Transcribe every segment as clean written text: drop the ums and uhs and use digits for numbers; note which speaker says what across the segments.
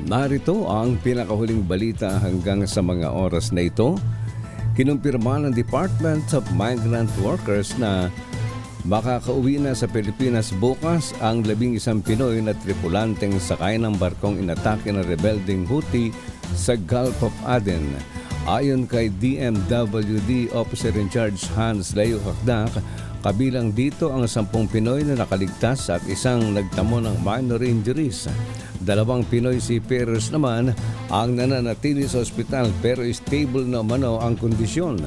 Speaker 1: Narito ang pinakahuling balita hanggang sa mga oras na ito. Kinumpirma ng Department of Migrant Workers na makakauwi na sa Pilipinas bukas ang 11 Pinoy na tripulanteng sakay ng barkong inatake ng rebelding Houthi sa Gulf of Aden. Ayon kay DMWD Officer in Charge Hans Leo Hakdak, kabilang dito ang 10 Pinoy na nakaligtas at isang nagtamo ng minor injuries. 2 Pinoy seafarers naman ang nananatili sa ospital pero stable na umano ang kondisyon.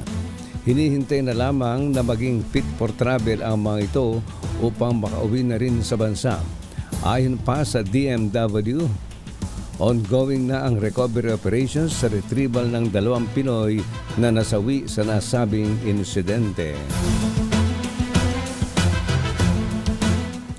Speaker 1: Hinihintay na lamang na maging fit for travel ang mga ito upang makauwi na rin sa bansa. Ayon pa sa DMW, ongoing na ang recovery operations sa retrieval ng 2 Pinoy na nasawi sa nasabing insidente.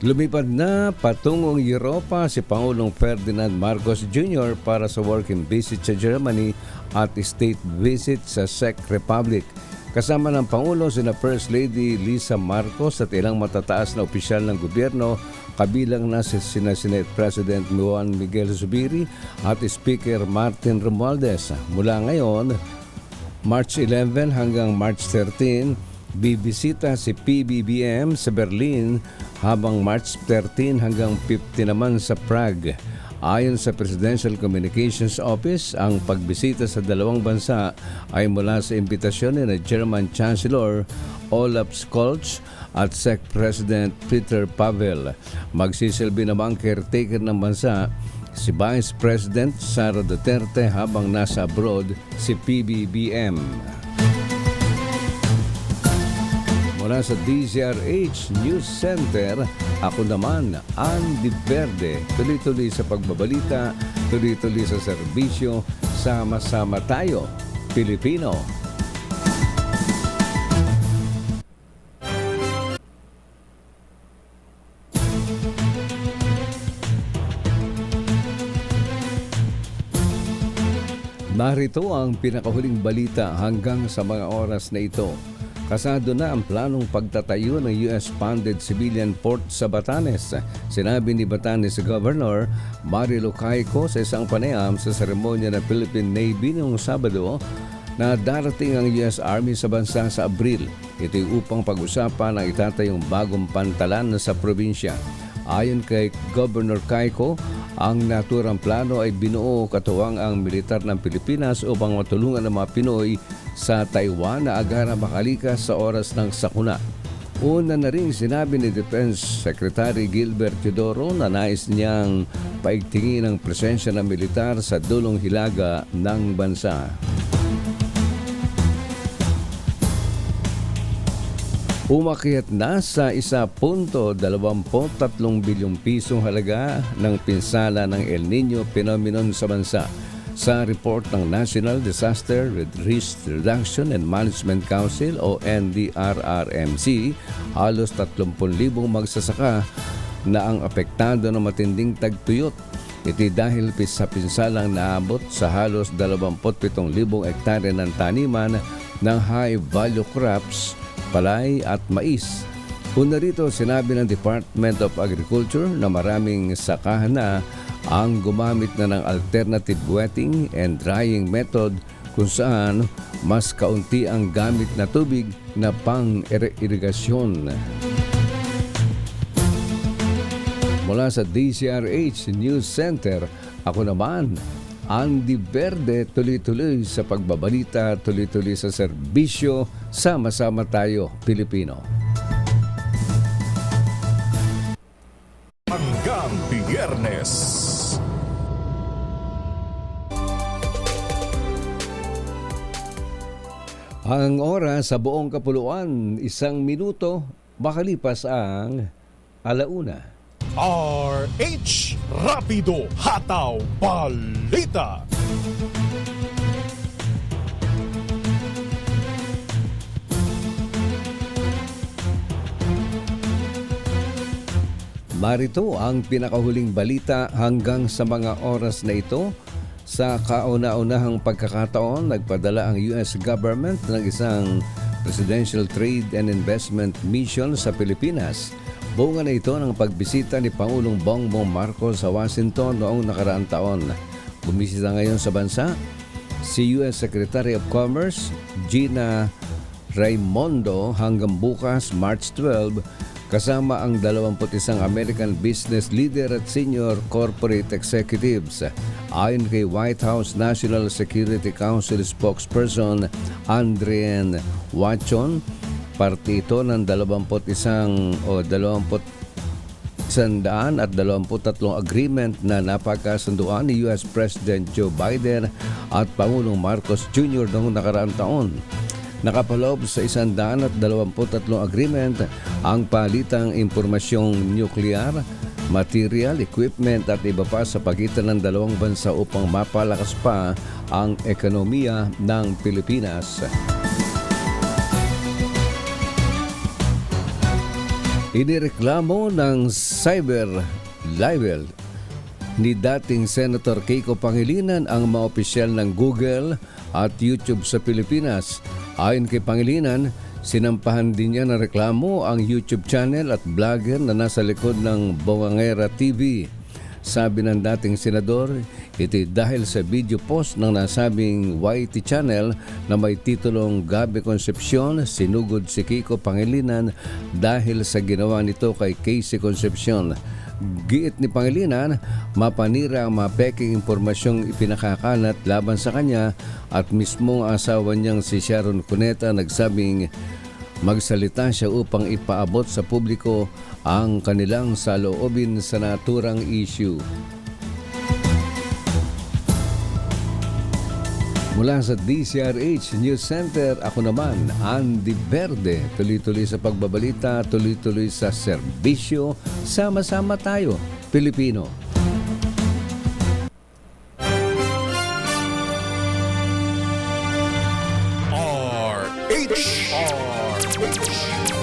Speaker 1: Lumipad na patungong Europa si Pangulong Ferdinand Marcos Jr. para sa working visit sa Germany at state visit sa Czech Republic. Kasama ng Pangulo sina First Lady Lisa Marcos at ilang matataas na opisyal ng gobyerno, kabilang na sina Senate President Juan Miguel Zubiri at Speaker Martin Romualdez. Mula ngayon, March 11 hanggang March 13, bibisita si PBBM sa Berlin, habang March 13 hanggang 15 naman sa Prague. Ayon sa Presidential Communications Office, ang pagbisita sa dalawang bansa ay mula sa imbitasyon ni German Chancellor Olaf Scholz at Czech President Petr Pavel. Magsisilbi namang caretaker ng bansa si Vice President Sara Duterte habang nasa abroad si PBBM. Mula sa DZRH News Center, ako naman, Andy Verde. Tuloy-tuloy sa pagbabalita, tuloy-tuloy sa serbisyo, sama-sama tayo, Pilipino. Narito ang pinakahuling balita hanggang sa mga oras na ito. Kasado na ang planong pagtatayo ng US-funded civilian port sa Batanes. Sinabi ni Batanes Governor Marilo Cayco sa isang panayam sa seremonya ng Philippine Navy noong Sabado na darating ang US Army sa bansa sa Abril. Ito'y upang pag-usapan ang itatayong bagong pantalan sa probinsya. Ayon kay Governor Cayco, ang naturang plano ay binuo katuwang ang militar ng Pilipinas upang matulungan ang mga Pinoy sa Taiwan na agara makalikas sa oras ng sakuna. Una na rin sinabi ni Defense Secretary Gilbert Teodoro na nais niyang paigtingin ang presensya ng militar sa dulong hilaga ng bansa. Umakyat na sa 1.23 bilyong pisong halaga ng pinsala ng El Nino phenomenon sa bansa. Sa report ng National Disaster Risk Reduction and Management Council o NDRRMC, halos 30,000 magsasaka na ang apektado ng matinding tagtuyot. Ito dahil sa pinsalang naabot sa halos 27,000 hektarya ng taniman ng high-value crops, palay at mais. Una rito, sinabi ng Department of Agriculture na maraming sakahan na ang gumamit na ng alternative wetting and drying method kung saan mas kaunti ang gamit na tubig na pang-irigasyon. Mula sa DZRH News Center, ako naman, Andy Verde, tuloy-tuloy sa pagbabalita, tuloy-tuloy sa serbisyo, sama-sama tayo, Pilipino.
Speaker 2: Hanggang Biyernes.
Speaker 1: Ang oras sa buong kapuluan, 1 minuto, makalipas ang 1:00.
Speaker 2: RH Rapido Hataw Balita.
Speaker 1: Marito ang pinakahuling balita hanggang sa mga oras na ito. Sa kauna-unahang pagkakataon, nagpadala ang US government ng isang Presidential Trade and Investment Mission sa Pilipinas. Bunga na ito ng pagbisita ni Pangulong Bongbong Marcos sa Washington noong nakaraang taon. Bumisita ngayon sa bansa si U.S. Secretary of Commerce Gina Raimondo hanggang bukas March 12 kasama ang 21 American business leader at senior corporate executives. Ayon kay White House National Security Council spokesperson Andrienne Watson, parte ito ng 123 agreement na napagkasunduan ni U.S. President Joe Biden at Pangulong Marcos Jr. noong nakaraang taon. Nakapaloob sa 123 agreement ang palitang impormasyong nuklear, material, equipment at iba pa sa pagitan ng dalawang bansa upang mapalakas pa ang ekonomiya ng Pilipinas. Inireklamo ng cyber libel ni dating Senator Kiko Pangilinan ang mga opisyal ng Google at YouTube sa Pilipinas. Ayon kay Pangilinan, sinampahan din niya ng reklamo ang YouTube channel at vlogger na nasa likod ng Bongangera TV. Sabi ng dating senador, ito dahil sa video post ng nasabing YT channel na may titulong Gabi Concepcion, sinugod si Kiko Pangilinan dahil sa ginawa nito kay Casey Concepcion. Giit ni Pangilinan, mapanira ang mga peking impormasyong ipinakakalat laban sa kanya at mismong asawa niyang si Sharon Cuneta nagsabing magsalita siya upang ipaabot sa publiko ang kanilang saloobin sa naturang issue. Mula sa DCRH News Center, ako naman, Andy Verde. Tuloy-tuloy sa pagbabalita, tuloy-tuloy sa serbisyo. Sama-sama tayo, Pilipino.
Speaker 2: RH